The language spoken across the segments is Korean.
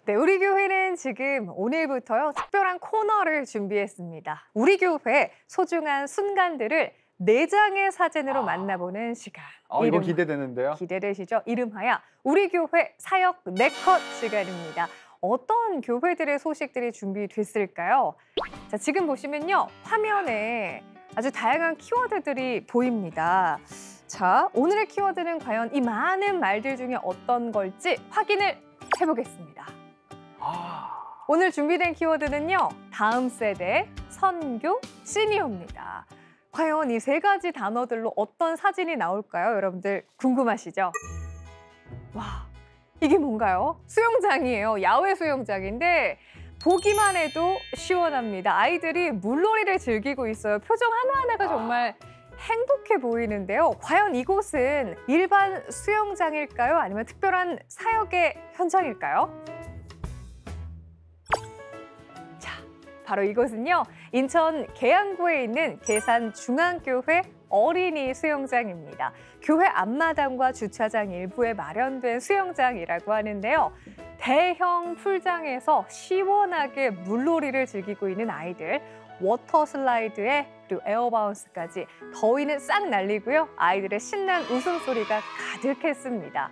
네, 우리 교회는 지금 오늘부터요 특별한 코너를 준비했습니다. 우리 교회 소중한 순간들을 4장의 사진으로 만나보는 시간. 이거 기대되는데요. 기대되시죠? 이름하여 우리 교회 사역 4컷 시간입니다. 어떤 교회들의 소식들이 준비됐을까요? 자, 지금 보시면요 화면에 아주 다양한 키워드들이 보입니다. 자, 오늘의 키워드는 과연 이 많은 말들 중에 어떤 걸지 확인을 해보겠습니다. 오늘 준비된 키워드는요 다음 세대, 선교, 시니어입니다. 과연 이 3가지 단어들로 어떤 사진이 나올까요? 여러분들 궁금하시죠? 와, 이게 뭔가요? 수영장이에요. 야외 수영장인데 보기만 해도 시원합니다. 아이들이 물놀이를 즐기고 있어요. 표정 하나하나가 정말 행복해 보이는데요. 과연 이곳은 일반 수영장일까요? 아니면 특별한 사역의 현장일까요? 자, 바로 이곳은요. 인천 계양구에 있는 계산중앙교회 어린이 수영장입니다. 교회 앞마당과 주차장 일부에 마련된 수영장이라고 하는데요. 대형 풀장에서 시원하게 물놀이를 즐기고 있는 아이들, 워터 슬라이드에 그리고 에어바운스까지 더위는 싹 날리고요. 아이들의 신난 웃음소리가 가득했습니다.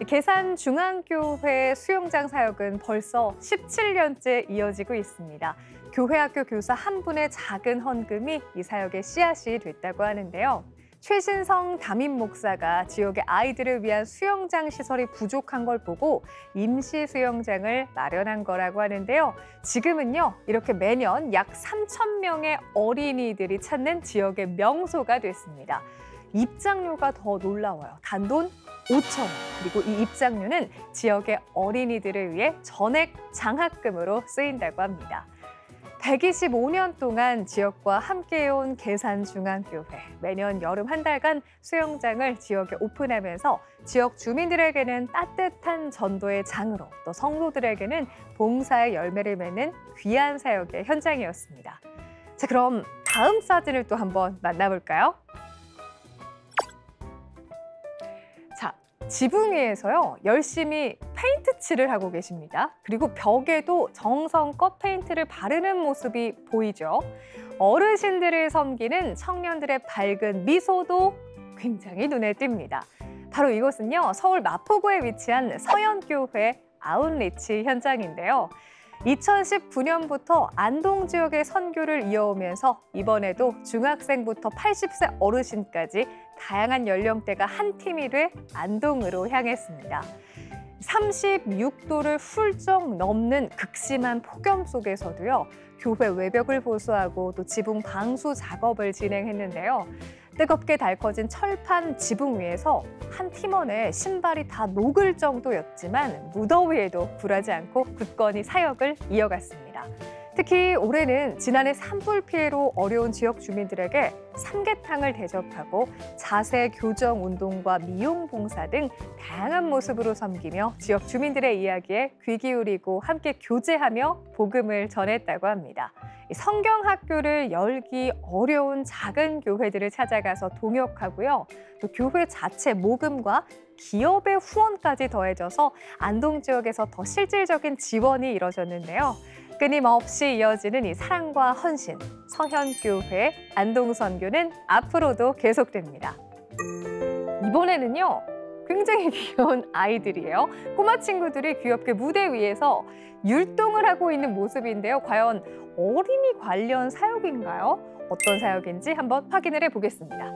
계산중앙교회 수영장 사역은 벌써 17년째 이어지고 있습니다. 교회 학교 교사 한 분의 작은 헌금이 이 사역의 씨앗이 됐다고 하는데요. 최신성 담임 목사가 지역의 아이들을 위한 수영장 시설이 부족한 걸 보고 임시 수영장을 마련한 거라고 하는데요. 지금은요, 이렇게 매년 약 3,000명의 어린이들이 찾는 지역의 명소가 됐습니다. 입장료가 더 놀라워요. 단돈 5,000원. 그리고 이 입장료는 지역의 어린이들을 위해 전액 장학금으로 쓰인다고 합니다. 125년 동안 지역과 함께해온 계산중앙교회. 매년 여름 한 달간 수영장을 지역에 오픈하면서 지역 주민들에게는 따뜻한 전도의 장으로 또 성도들에게는 봉사의 열매를 맺는 귀한 사역의 현장이었습니다. 자, 그럼 다음 사진을 또 한번 만나볼까요? 자, 지붕 위에서요 열심히 페인트 칠을 하고 계십니다. 그리고 벽에도 정성껏 페인트를 바르는 모습이 보이죠. 어르신들을 섬기는 청년들의 밝은 미소도 굉장히 눈에 띕니다. 바로 이곳은요 서울 마포구에 위치한 서현교회 아웃리치 현장인데요. 2019년부터 안동 지역의 선교를 이어오면서 이번에도 중학생부터 80세 어르신까지 다양한 연령대가 한 팀이 돼 안동으로 향했습니다. 36도를 훌쩍 넘는 극심한 폭염 속에서도요. 교회 외벽을 보수하고 또 지붕 방수 작업을 진행했는데요. 뜨겁게 닳궈진 철판 지붕 위에서 한 팀원의 신발이 다 녹을 정도였지만 무더위에도 굴하지 않고 굳건히 사역을 이어갔습니다. 특히 올해는 지난해 산불 피해로 어려운 지역 주민들에게 삼계탕을 대접하고 자세 교정 운동과 미용 봉사 등 다양한 모습으로 섬기며 지역 주민들의 이야기에 귀 기울이고 함께 교제하며 복음을 전했다고 합니다. 성경학교를 열기 어려운 작은 교회들을 찾아가서 동역하고요. 또 교회 자체 모금과 기업의 후원까지 더해져서 안동 지역에서 더 실질적인 지원이 이뤄졌는데요. 끊임없이 이어지는 이 사랑과 헌신, 서현교회 안동선교는 앞으로도 계속됩니다. 이번에는요, 굉장히 귀여운 아이들이에요. 꼬마 친구들이 귀엽게 무대 위에서 율동을 하고 있는 모습인데요. 과연 어린이 관련 사역인가요? 어떤 사역인지 한번 확인을 해보겠습니다.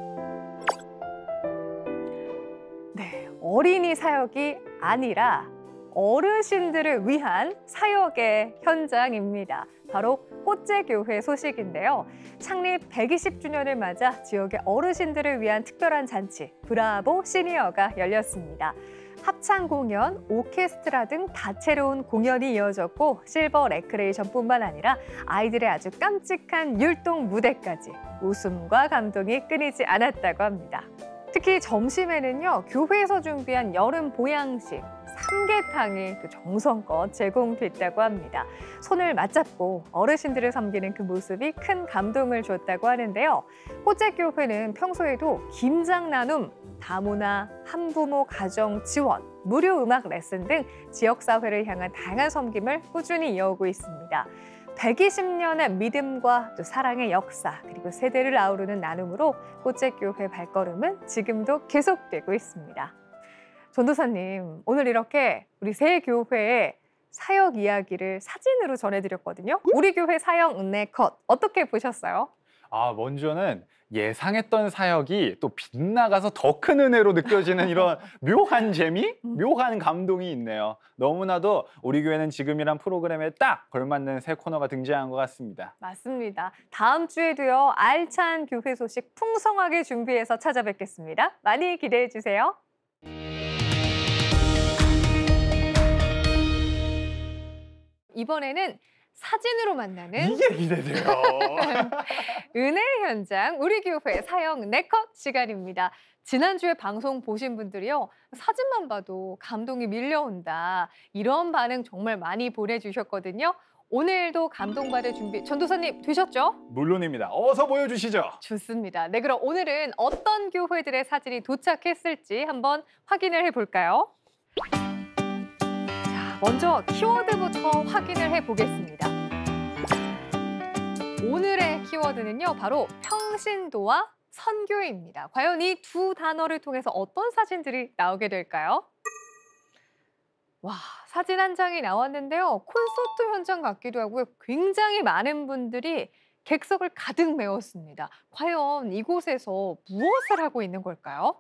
네, 어린이 사역이 아니라 어르신들을 위한 사역의 현장입니다. 바로 꽃제교회 소식인데요. 창립 120주년을 맞아 지역의 어르신들을 위한 특별한 잔치 브라보 시니어가 열렸습니다. 합창 공연, 오케스트라 등 다채로운 공연이 이어졌고 실버 레크레이션뿐만 아니라 아이들의 아주 깜찍한 율동 무대까지 웃음과 감동이 끊이지 않았다고 합니다. 특히 점심에는요, 교회에서 준비한 여름 보양식 삼계탕이 또 정성껏 제공됐다고 합니다. 손을 맞잡고 어르신들을 섬기는 그 모습이 큰 감동을 줬다고 하는데요. 호재교회는 평소에도 김장 나눔, 다문화, 한부모 가정 지원, 무료 음악 레슨 등 지역사회를 향한 다양한 섬김을 꾸준히 이어오고 있습니다. 120년의 믿음과 또 사랑의 역사, 그리고 세대를 아우르는 나눔으로 호재교회 발걸음은 지금도 계속되고 있습니다. 전도사님, 오늘 이렇게 우리 새 교회의 사역 이야기를 사진으로 전해드렸거든요. 우리 교회 사역 은혜컷 어떻게 보셨어요? 먼저는 예상했던 사역이 또 빗나가서 더 큰 은혜로 느껴지는 이런 묘한 재미, 묘한 감동이 있네요. 너무나도 우리 교회는 지금이란 프로그램에 딱 걸맞는 새 코너가 등장한 것 같습니다. 맞습니다. 다음 주에도요, 알찬 교회 소식 풍성하게 준비해서 찾아뵙겠습니다. 많이 기대해 주세요. 이번에는 사진으로 만나는 이게 기대돼요. 은혜 현장 우리 교회 사역 네컷 시간입니다. 지난주에 방송 보신 분들이요, 사진만 봐도 감동이 밀려온다, 이런 반응 정말 많이 보내주셨거든요. 오늘도 감동받을 준비 전도사님 되셨죠? 물론입니다. 어서 보여주시죠. 좋습니다. 네, 그럼 오늘은 어떤 교회들의 사진이 도착했을지 한번 확인을 해볼까요? 먼저 키워드부터 확인을 해보겠습니다. 오늘의 키워드는요, 바로 평신도와 선교입니다. 과연 이 두 단어를 통해서 어떤 사진들이 나오게 될까요? 와, 사진 한 장이 나왔는데요. 콘서트 현장 같기도 하고요. 굉장히 많은 분들이 객석을 가득 메웠습니다. 과연 이곳에서 무엇을 하고 있는 걸까요?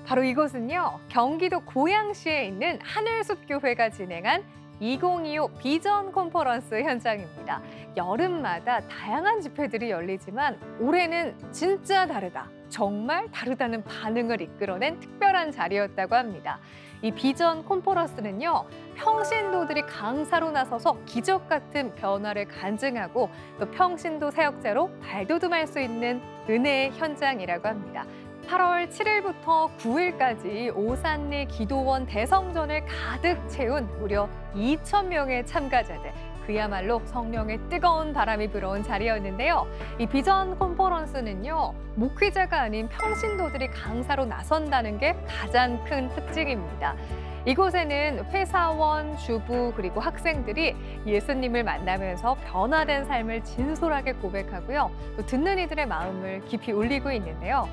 바로 이곳은요, 경기도 고양시에 있는 하늘숲교회가 진행한 2025 비전 컨퍼런스 현장입니다. 여름마다 다양한 집회들이 열리지만 올해는 진짜 다르다, 정말 다르다는 반응을 이끌어낸 특별한 자리였다고 합니다. 이 비전 컨퍼런스는요, 평신도들이 강사로 나서서 기적 같은 변화를 간증하고 또 평신도 사역자로 발돋움할 수 있는 은혜의 현장이라고 합니다. 8월 7일부터 9일까지 오산리 기도원 대성전을 가득 채운 무려 2,000명의 참가자들. 그야말로 성령의 뜨거운 바람이 불어온 자리였는데요. 이 비전 컨퍼런스는요, 목회자가 아닌 평신도들이 강사로 나선다는 게 가장 큰 특징입니다. 이곳에는 회사원, 주부, 그리고 학생들이 예수님을 만나면서 변화된 삶을 진솔하게 고백하고요. 또 듣는 이들의 마음을 깊이 울리고 있는데요.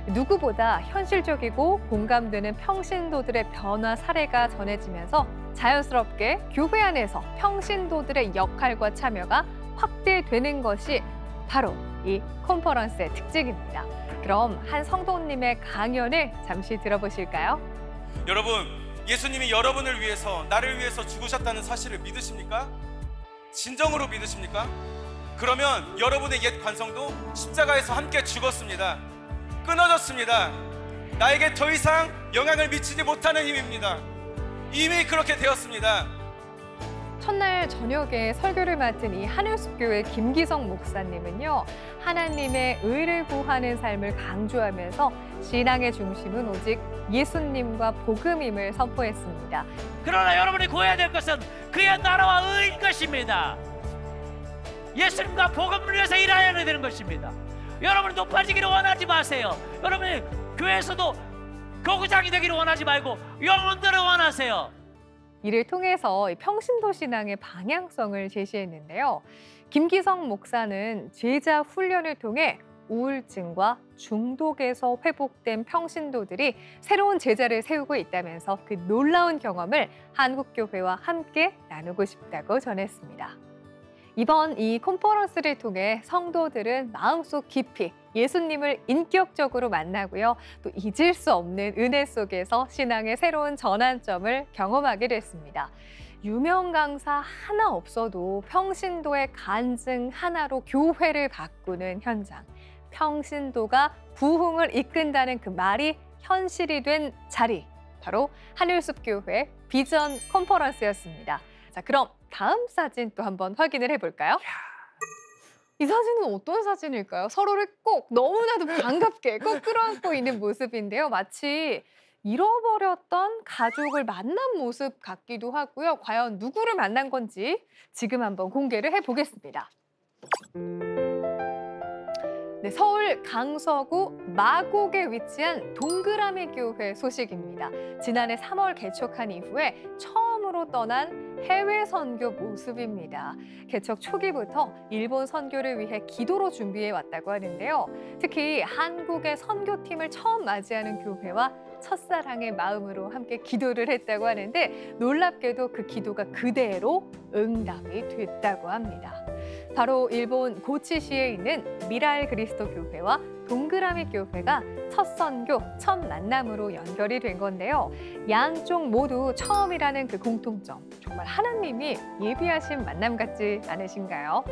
누구보다 현실적이고 공감되는 평신도들의 변화 사례가 전해지면서 자연스럽게 교회 안에서 평신도들의 역할과 참여가 확대되는 것이 바로 이 컨퍼런스의 특징입니다. 그럼 한 성도님의 강연을 잠시 들어보실까요? 여러분, 예수님이 여러분을 위해서, 나를 위해서 죽으셨다는 사실을 믿으십니까? 진정으로 믿으십니까? 그러면 여러분의 옛 관성도 십자가에서 함께 죽었습니다. 끊어졌습니다. 나에게 더 이상 영향을 미치지 못하는 힘입니다. 이미 그렇게 되었습니다. 첫날 저녁에 설교를 맡은 이 하늘숲교회 김기성 목사님은요, 하나님의 의를 구하는 삶을 강조하면서 신앙의 중심은 오직 예수님과 복음임을 선포했습니다. 그러나 여러분이 구해야 될 것은 그의 나라와 의인 것입니다. 예수님과 복음을 위해서 일해야 되는 것입니다. 여러분이 높아지기를 원하지 마세요. 여러분이 교회에서도 거구장이 되기를 원하지 말고 영혼들을 원하세요. 이를 통해서 평신도 신앙의 방향성을 제시했는데요. 김기성 목사는 제자 훈련을 통해 우울증과 중독에서 회복된 평신도들이 새로운 제자를 세우고 있다면서 그 놀라운 경험을 한국교회와 함께 나누고 싶다고 전했습니다. 이번 이 컨퍼런스를 통해 성도들은 마음속 깊이 예수님을 인격적으로 만나고요. 또 잊을 수 없는 은혜 속에서 신앙의 새로운 전환점을 경험하게 됐습니다. 유명 강사 하나 없어도 평신도의 간증 하나로 교회를 바꾸는 현장. 평신도가 부흥을 이끈다는 그 말이 현실이 된 자리. 바로 하늘숲교회 비전 컨퍼런스였습니다. 자, 그럼 다음 사진 또 한번 확인을 해볼까요? 이 사진은 어떤 사진일까요? 서로를 꼭 너무나도 반갑게 꼭 끌어안고 있는 모습인데요. 마치 잃어버렸던 가족을 만난 모습 같기도 하고요. 과연 누구를 만난 건지 지금 한번 공개를 해보겠습니다. 네, 서울 강서구 마곡에 위치한 동그라미 교회 소식입니다. 지난해 3월 개척한 이후에 처음으로 떠난 해외 선교 모습입니다. 개척 초기부터 일본 선교를 위해 기도로 준비해 왔다고 하는데요. 특히 한국의 선교팀을 처음 맞이하는 교회와 첫사랑의 마음으로 함께 기도를 했다고 하는데 놀랍게도 그 기도가 그대로 응답이 됐다고 합니다. 바로 일본 고치시에 있는 미랄 그리스도 교회와 동그라미 교회가 첫 선교, 첫 만남으로 연결이 된 건데요. 양쪽 모두 처음이라는 그 공통점, 정말 하나님이 예비하신 만남 같지 않으신가요?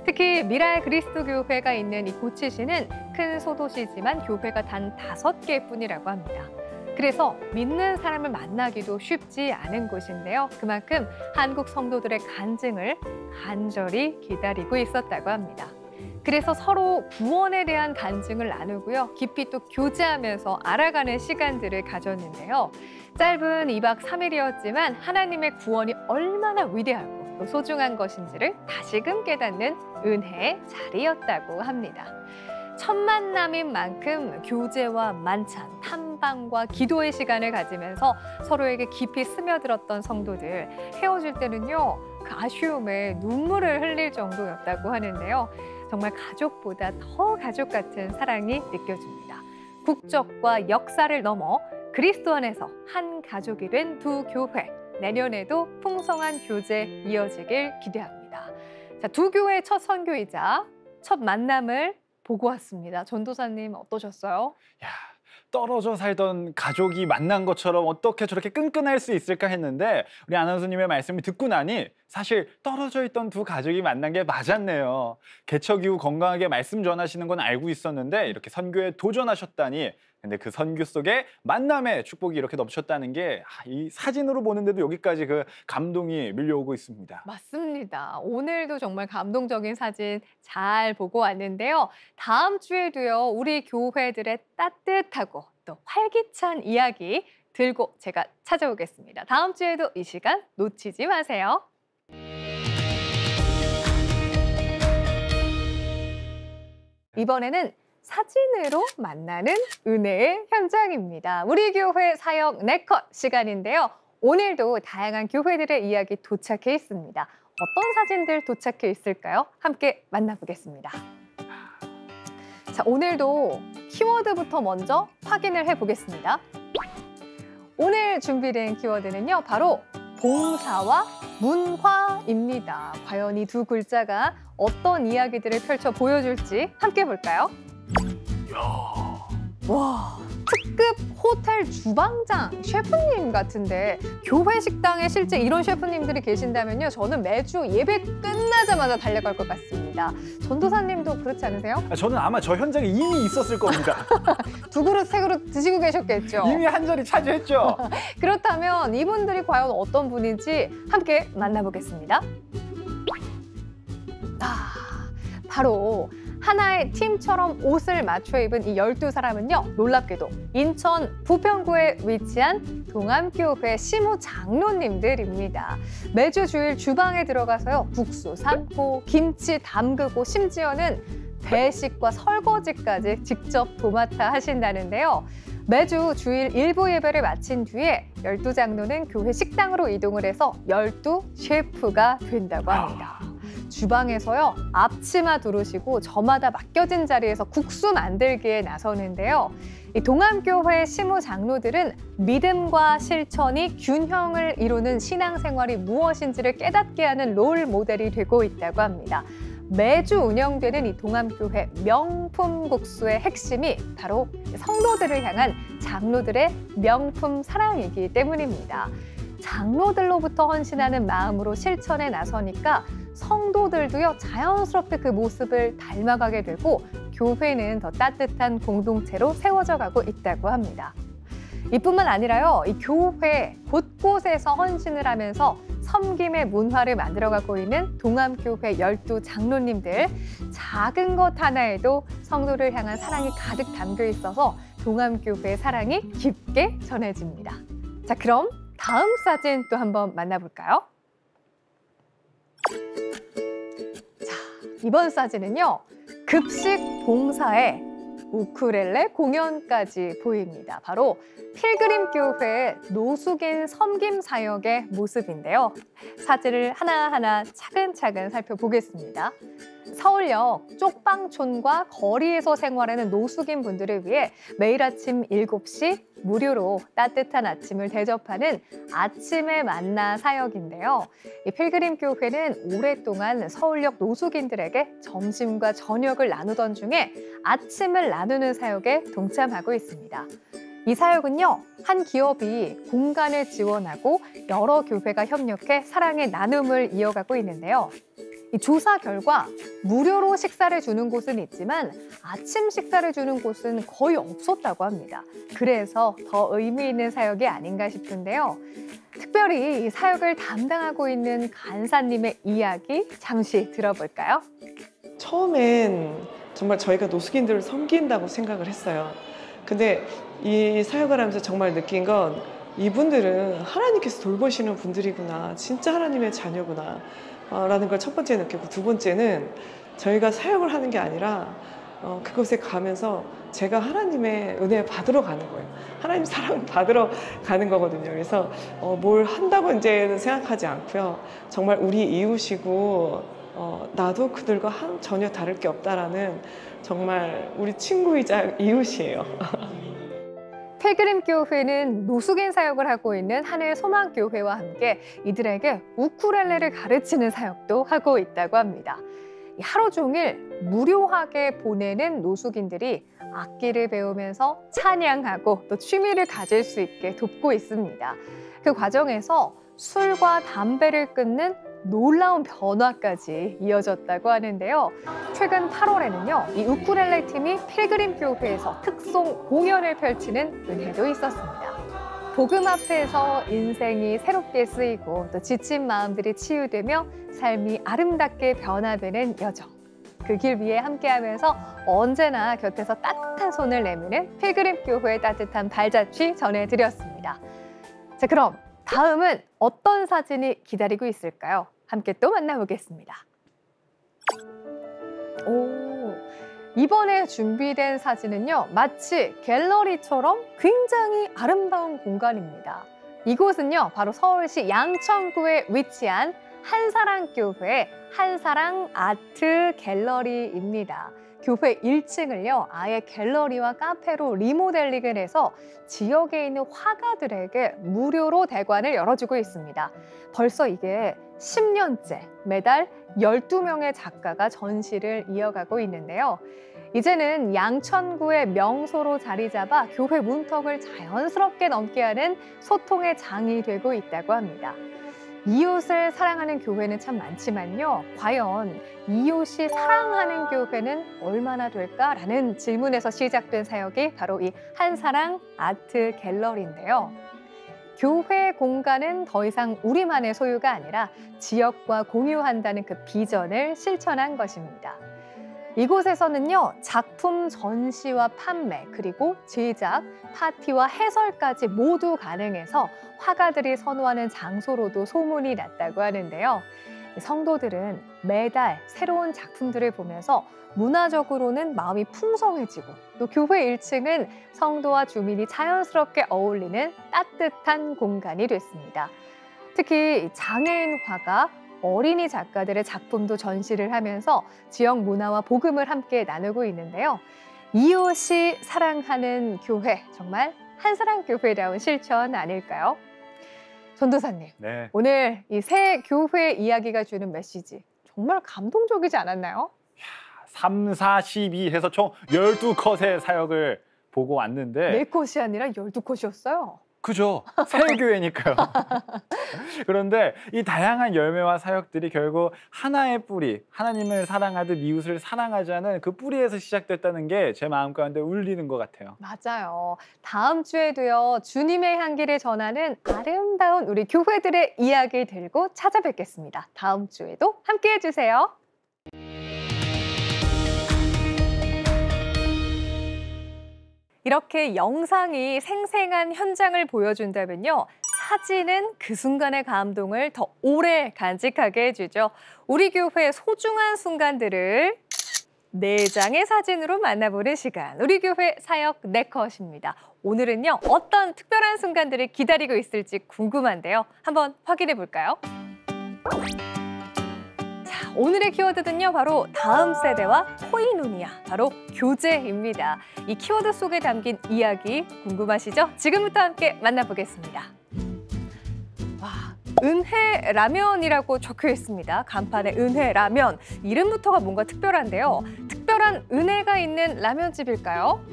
특히 미랄 그리스도 교회가 있는 이 고치시는 큰 소도시지만 교회가 단 5개뿐이라고 합니다. 그래서 믿는 사람을 만나기도 쉽지 않은 곳인데요. 그만큼 한국 성도들의 간증을 간절히 기다리고 있었다고 합니다. 그래서 서로 구원에 대한 간증을 나누고요. 깊이 또 교제하면서 알아가는 시간들을 가졌는데요. 짧은 2박 3일이었지만 하나님의 구원이 얼마나 위대하고 또 소중한 것인지를 다시금 깨닫는 은혜의 자리였다고 합니다. 첫 만남인 만큼 교제와 만찬, 탐방과 기도의 시간을 가지면서 서로에게 깊이 스며들었던 성도들. 헤어질 때는요, 그 아쉬움에 눈물을 흘릴 정도였다고 하는데요. 정말 가족보다 더 가족 같은 사랑이 느껴집니다. 국적과 역사를 넘어 그리스도 안에서 한 가족이 된 두 교회. 내년에도 풍성한 교제 이어지길 기대합니다. 자, 두 교회의 첫 선교이자 첫 만남을 보고 왔습니다. 전도사님 어떠셨어요? 야, 떨어져 살던 가족이 만난 것처럼 어떻게 저렇게 끈끈할 수 있을까 했는데 우리 아나운서님의 말씀을 듣고 나니 사실 떨어져 있던 두 가족이 만난 게 맞았네요. 개척 이후 건강하게 말씀 전하시는 건 알고 있었는데 이렇게 선교에 도전하셨다니, 근데 그 선교 속에 만남의 축복이 이렇게 넘쳤다는 게 이 사진으로 보는데도 여기까지 그 감동이 밀려오고 있습니다. 맞습니다. 오늘도 정말 감동적인 사진 잘 보고 왔는데요. 다음 주에도요, 우리 교회들의 따뜻하고 또 활기찬 이야기 들고 제가 찾아오겠습니다. 다음 주에도 이 시간 놓치지 마세요. 이번에는 사진으로 만나는 은혜의 현장입니다. 우리 교회 사역 네컷 시간인데요. 오늘도 다양한 교회들의 이야기 도착해 있습니다. 어떤 사진들 도착해 있을까요? 함께 만나보겠습니다. 자, 오늘도 키워드부터 먼저 확인을 해보겠습니다. 오늘 준비된 키워드는요, 바로 봉사와 문화입니다. 과연 이 두 글자가 어떤 이야기들을 펼쳐 보여줄지 함께 볼까요? 와, 특급 호텔 주방장 셰프님 같은데 교회 식당에 실제 이런 셰프님들이 계신다면요, 저는 매주 예배 끝나자마자 달려갈 것 같습니다. 전도사님도 그렇지 않으세요? 저는 아마 저 현장에 이미 있었을 겁니다. 두 그릇, 세 그릇 드시고 계셨겠죠? 이미 한 자리 차지했죠. 그렇다면 이분들이 과연 어떤 분인지 함께 만나보겠습니다. 바로 하나의 팀처럼 옷을 맞춰 입은 이 12사람은요, 놀랍게도 인천 부평구에 위치한 동암교회 시무 장로님들입니다. 매주 주일 주방에 들어가서요, 국수 삶고 김치 담그고 심지어는 배식과 설거지까지 직접 도맡아 하신다는데요. 매주 주일 일부 예배를 마친 뒤에 12장로는 교회 식당으로 이동을 해서 12셰프가 된다고 합니다. 주방에서요, 앞치마 두르시고 저마다 맡겨진 자리에서 국수 만들기에 나서는데요. 이 동암교회 시무 장로들은 믿음과 실천이 균형을 이루는 신앙생활이 무엇인지를 깨닫게 하는 롤 모델이 되고 있다고 합니다. 매주 운영되는 이 동암교회 명품 국수의 핵심이 바로 성도들을 향한 장로들의 명품 사랑이기 때문입니다. 장로들로부터 헌신하는 마음으로 실천에 나서니까 성도들도요, 자연스럽게 그 모습을 닮아가게 되고 교회는 더 따뜻한 공동체로 세워져 가고 있다고 합니다. 이뿐만 아니라요, 이 교회 곳곳에서 헌신을 하면서 섬김의 문화를 만들어가고 있는 동암교회 12장로님들, 작은 것 하나에도 성도를 향한 사랑이 가득 담겨 있어서 동암교회의 사랑이 깊게 전해집니다. 자, 그럼 다음 사진 또 한번 만나볼까요? 자, 이번 사진은요. 급식 봉사에 우쿨렐레 공연까지 보입니다. 바로 필그림 교회의 노숙인 섬김 사역의 모습인데요. 사진을 하나하나 차근차근 살펴보겠습니다. 서울역 쪽방촌과 거리에서 생활하는 노숙인 분들을 위해 매일 아침 7시 무료로 따뜻한 아침을 대접하는 아침의 만나 사역인데요. 이 필그림 교회는 오랫동안 서울역 노숙인들에게 점심과 저녁을 나누던 중에 아침을 나누는 사역에 동참하고 있습니다. 이 사역은요, 한 기업이 공간을 지원하고 여러 교회가 협력해 사랑의 나눔을 이어가고 있는데요. 이 조사 결과 무료로 식사를 주는 곳은 있지만 아침 식사를 주는 곳은 거의 없었다고 합니다. 그래서 더 의미 있는 사역이 아닌가 싶은데요. 특별히 이 사역을 담당하고 있는 간사님의 이야기 잠시 들어볼까요? 처음엔 정말 저희가 노숙인들을 섬긴다고 생각을 했어요. 근데 이 사역을 하면서 정말 느낀 건 이분들은 하나님께서 돌보시는 분들이구나, 진짜 하나님의 자녀구나 라는 걸 첫 번째 느꼈고, 두 번째는 저희가 사역을 하는 게 아니라 그곳에 가면서 제가 하나님의 은혜 받으러 가는 거예요. 하나님 사랑을 받으러 가는 거거든요. 그래서 뭘 한다고 이제는 생각하지 않고요. 정말 우리 이웃이고 나도 그들과 전혀 다를 게 없다라는 정말 우리 친구이자 이웃이에요. 필그림 교회는 노숙인 사역을 하고 있는 하늘소망교회와 함께 이들에게 우쿨렐레를 가르치는 사역도 하고 있다고 합니다. 하루 종일 무료하게 보내는 노숙인들이 악기를 배우면서 찬양하고 또 취미를 가질 수 있게 돕고 있습니다. 그 과정에서 술과 담배를 끊는 놀라운 변화까지 이어졌다고 하는데요. 최근 8월에는요, 이 우쿨렐레 팀이 필그림 교회에서 특송 공연을 펼치는 은혜도 있었습니다. 복음 앞에서 인생이 새롭게 쓰이고 또 지친 마음들이 치유되며 삶이 아름답게 변화되는 여정. 그 길 위에 함께하면서 언제나 곁에서 따뜻한 손을 내미는 필그림 교회의 따뜻한 발자취 전해드렸습니다. 자, 그럼 다음은 어떤 사진이 기다리고 있을까요? 함께 또 만나보겠습니다. 이번에 준비된 사진은요, 마치 갤러리처럼 굉장히 아름다운 공간입니다. 이곳은요, 바로 서울시 양천구에 위치한 한사랑교회 한사랑 아트 갤러리입니다. 교회 1층을요, 아예 갤러리와 카페로 리모델링을 해서 지역에 있는 화가들에게 무료로 대관을 열어주고 있습니다. 벌써 이게 10년째 매달 12명의 작가가 전시를 이어가고 있는데요. 이제는 양천구의 명소로 자리 잡아 교회 문턱을 자연스럽게 넘게 하는 소통의 장이 되고 있다고 합니다. 이웃을 사랑하는 교회는 참 많지만요. 과연 이웃이 사랑하는 교회는 얼마나 될까라는 질문에서 시작된 사역이 바로 이 한사랑 아트 갤러리인데요. 교회 공간은 더 이상 우리만의 소유가 아니라 지역과 공유한다는 그 비전을 실천한 것입니다. 이곳에서는요, 작품 전시와 판매, 그리고 제작, 파티와 해설까지 모두 가능해서 화가들이 선호하는 장소로도 소문이 났다고 하는데요. 성도들은 매달 새로운 작품들을 보면서 문화적으로는 마음이 풍성해지고, 또 교회 1층은 성도와 주민이 자연스럽게 어울리는 따뜻한 공간이 됐습니다. 특히 장애인 화가, 어린이 작가들의 작품도 전시를 하면서 지역 문화와 복음을 함께 나누고 있는데요. 이웃이 사랑하는 교회, 정말 한사랑교회다운 실천 아닐까요? 전도사님, 네. 오늘 이 새 교회 이야기가 주는 메시지 정말 감동적이지 않았나요? 3, 4, 12 해서 총 12컷의 사역을 보고 왔는데 4컷이 아니라 12컷이었어요. 그죠? 새교회니까요. 그런데 이 다양한 열매와 사역들이 결국 하나의 뿌리, 하나님을 사랑하듯 이웃을 사랑하자는 그 뿌리에서 시작됐다는 게 제 마음 가운데 울리는 것 같아요. 맞아요. 다음 주에도요, 주님의 향기를 전하는 아름다운 우리 교회들의 이야기 들고 찾아뵙겠습니다. 다음 주에도 함께해 주세요. 이렇게 영상이 생생한 현장을 보여준다면요. 사진은 그 순간의 감동을 더 오래 간직하게 해주죠. 우리 교회의 소중한 순간들을 4장의 사진으로 만나보는 시간. 우리 교회 사역 네컷입니다. 오늘은요, 어떤 특별한 순간들이 기다리고 있을지 궁금한데요. 한번 확인해 볼까요? 자, 오늘의 키워드는요, 바로 다음 세대와 코이노니아, 바로 교제입니다. 이 키워드 속에 담긴 이야기 궁금하시죠? 지금부터 함께 만나보겠습니다. 와, 은혜 라면이라고 적혀 있습니다. 간판에 은혜 라면. 이름부터가 뭔가 특별한데요. 특별한 은혜가 있는 라면집일까요?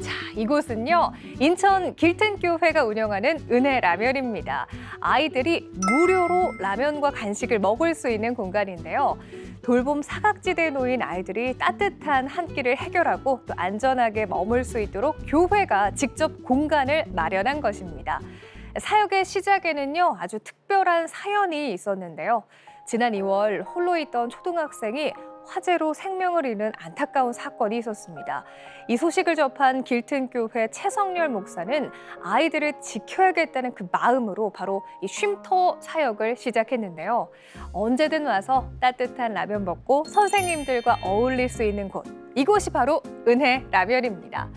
자, 이곳은요, 인천 길튼교회가 운영하는 은혜 라면입니다. 아이들이 무료로 라면과 간식을 먹을 수 있는 공간인데요. 돌봄 사각지대에 놓인 아이들이 따뜻한 한 끼를 해결하고 또 안전하게 머물 수 있도록 교회가 직접 공간을 마련한 것입니다. 사역의 시작에는요, 아주 특별한 사연이 있었는데요. 지난 2월 홀로 있던 초등학생이 화재로 생명을 잃는 안타까운 사건이 있었습니다. 이 소식을 접한 길튼교회 최성렬 목사는 아이들을 지켜야겠다는 그 마음으로 바로 이 쉼터 사역을 시작했는데요. 언제든 와서 따뜻한 라면 먹고 선생님들과 어울릴 수 있는 곳. 이곳이 바로 은혜 라면입니다.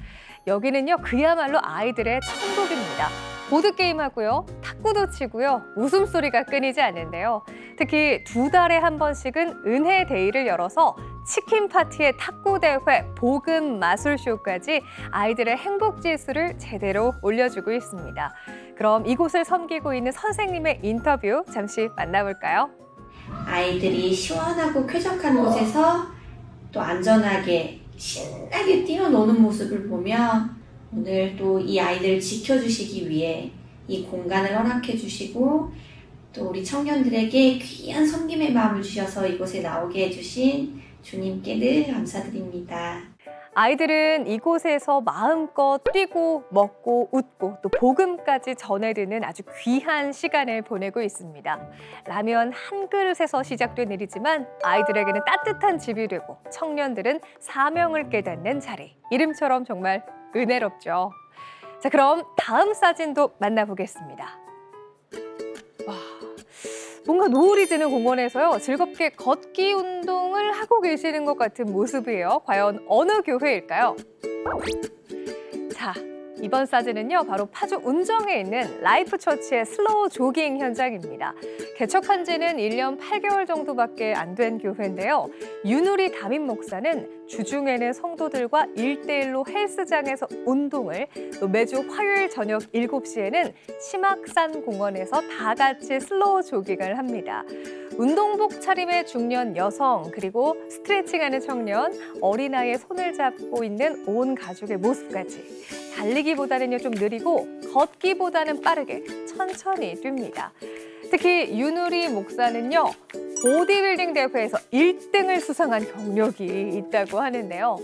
여기는요, 그야말로 아이들의 천국입니다. 보드게임하고요, 탁구도 치고요, 웃음소리가 끊이지 않는데요. 특히 2달에 한 번씩은 은혜 데이를 열어서 치킨 파티의 탁구 대회, 복음 마술쇼까지 아이들의 행복 지수를 제대로 올려주고 있습니다. 그럼 이곳을 섬기고 있는 선생님의 인터뷰 잠시 만나볼까요? 아이들이 시원하고 쾌적한 곳에서 또 안전하게 신나게 뛰어노는 모습을 보며 오늘 또 이 아이들을 지켜주시기 위해 이 공간을 허락해 주시고 또 우리 청년들에게 귀한 섬김의 마음을 주셔서 이곳에 나오게 해주신 주님께 늘 감사드립니다. 아이들은 이곳에서 마음껏 뛰고 먹고 웃고 또 복음까지 전해드는 아주 귀한 시간을 보내고 있습니다. 라면 한 그릇에서 시작된 일이지만 아이들에게는 따뜻한 집이 되고 청년들은 사명을 깨닫는 자리. 이름처럼 정말 은혜롭죠. 자, 그럼 다음 사진도 만나보겠습니다. 와, 뭔가 노을이 지는 공원에서요, 즐겁게 걷기 운동을 하고 계시는 것 같은 모습이에요. 과연 어느 교회일까요? 자, 이번 사진은요, 바로 파주 운정에 있는 라이프처치의 슬로우 조깅 현장입니다. 개척한 지는 1년 8개월 정도밖에 안 된 교회인데요. 윤우리 담임 목사는 주중에는 성도들과 1대1로 헬스장에서 운동을, 또 매주 화요일 저녁 7시에는 심악산 공원에서 다 같이 슬로우 조깅을 합니다. 운동복 차림의 중년 여성, 그리고 스트레칭하는 청년, 어린아이의 손을 잡고 있는 온 가족의 모습까지. 달리기보다는요, 좀 느리고 걷기보다는 빠르게 천천히 뜁니다. 특히 윤우리 목사는요, 보디빌딩 대회에서 1등을 수상한 경력이 있다고 하는데요.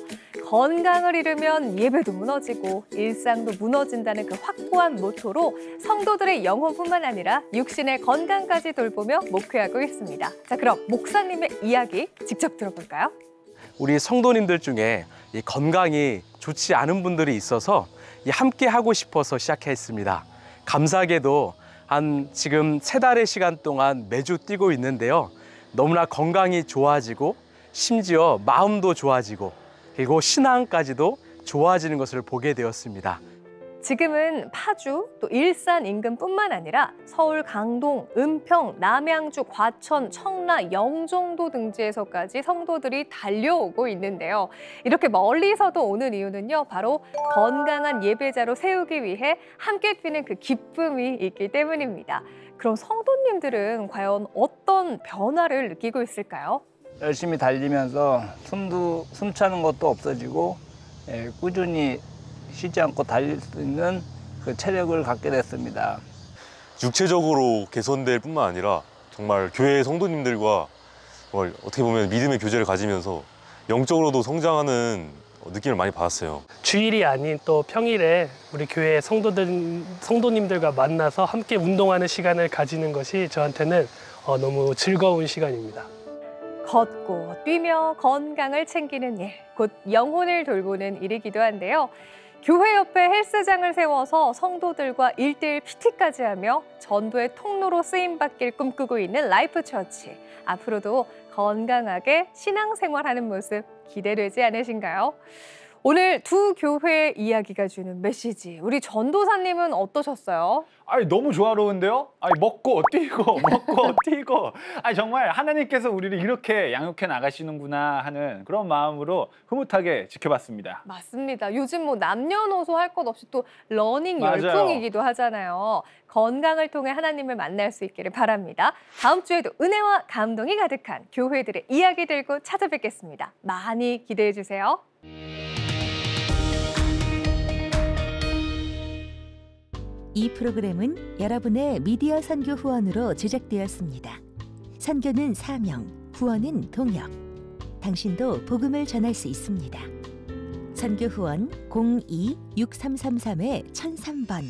건강을 잃으면 예배도 무너지고 일상도 무너진다는 그 확고한 모토로 성도들의 영혼뿐만 아니라 육신의 건강까지 돌보며 목회하고 있습니다. 자, 그럼 목사님의 이야기 직접 들어볼까요? 우리 성도님들 중에 이 건강이 좋지 않은 분들이 있어서 함께 하고 싶어서 시작했습니다. 감사하게도 한 지금 3달의 시간 동안 매주 뛰고 있는데요. 너무나 건강이 좋아지고 심지어 마음도 좋아지고 그리고 신앙까지도 좋아지는 것을 보게 되었습니다. 지금은 파주, 또 일산 인근뿐만 아니라 서울, 강동, 은평, 남양주, 과천, 청라, 영종도 등지에서까지 성도들이 달려오고 있는데요. 이렇게 멀리서도 오는 이유는요, 바로 건강한 예배자로 세우기 위해 함께 뛰는 그 기쁨이 있기 때문입니다. 그럼 성도님들은 과연 어떤 변화를 느끼고 있을까요? 열심히 달리면서 숨 차는 것도 없어지고 꾸준히 쉬지 않고 달릴 수 있는 그 체력을 갖게 됐습니다. 육체적으로 개선될 뿐만 아니라 정말 교회 성도님들과 어떻게 보면 믿음의 교제를 가지면서 영적으로도 성장하는 느낌을 많이 받았어요. 주일이 아닌 또 평일에 우리 교회 성도님들과 만나서 함께 운동하는 시간을 가지는 것이 저한테는 너무 즐거운 시간입니다. 걷고 뛰며 건강을 챙기는 일, 곧 영혼을 돌보는 일이기도 한데요. 교회 옆에 헬스장을 세워서 성도들과 1:1 PT까지 하며 전도의 통로로 쓰임받길 꿈꾸고 있는 라이프 처치. 앞으로도 건강하게 신앙생활하는 모습 기대되지 않으신가요? 오늘 두 교회의 이야기가 주는 메시지, 우리 전도사님은 어떠셨어요? 아니 너무 조화로운데요? 아니 먹고 뛰고 먹고 뛰고 정말 하나님께서 우리를 이렇게 양육해 나가시는구나 하는 그런 마음으로 흐뭇하게 지켜봤습니다. 맞습니다. 요즘 뭐 남녀노소 할 것 없이 또 러닝 맞아요. 열풍이기도 하잖아요. 건강을 통해 하나님을 만날 수 있기를 바랍니다. 다음 주에도 은혜와 감동이 가득한 교회들의 이야기 들고 찾아뵙겠습니다. 많이 기대해 주세요. 이 프로그램은 여러분의 미디어 선교 후원으로 제작되었습니다. 선교는 사명, 후원은 동역. 당신도 복음을 전할 수 있습니다. 선교 후원 02-6333-1003번.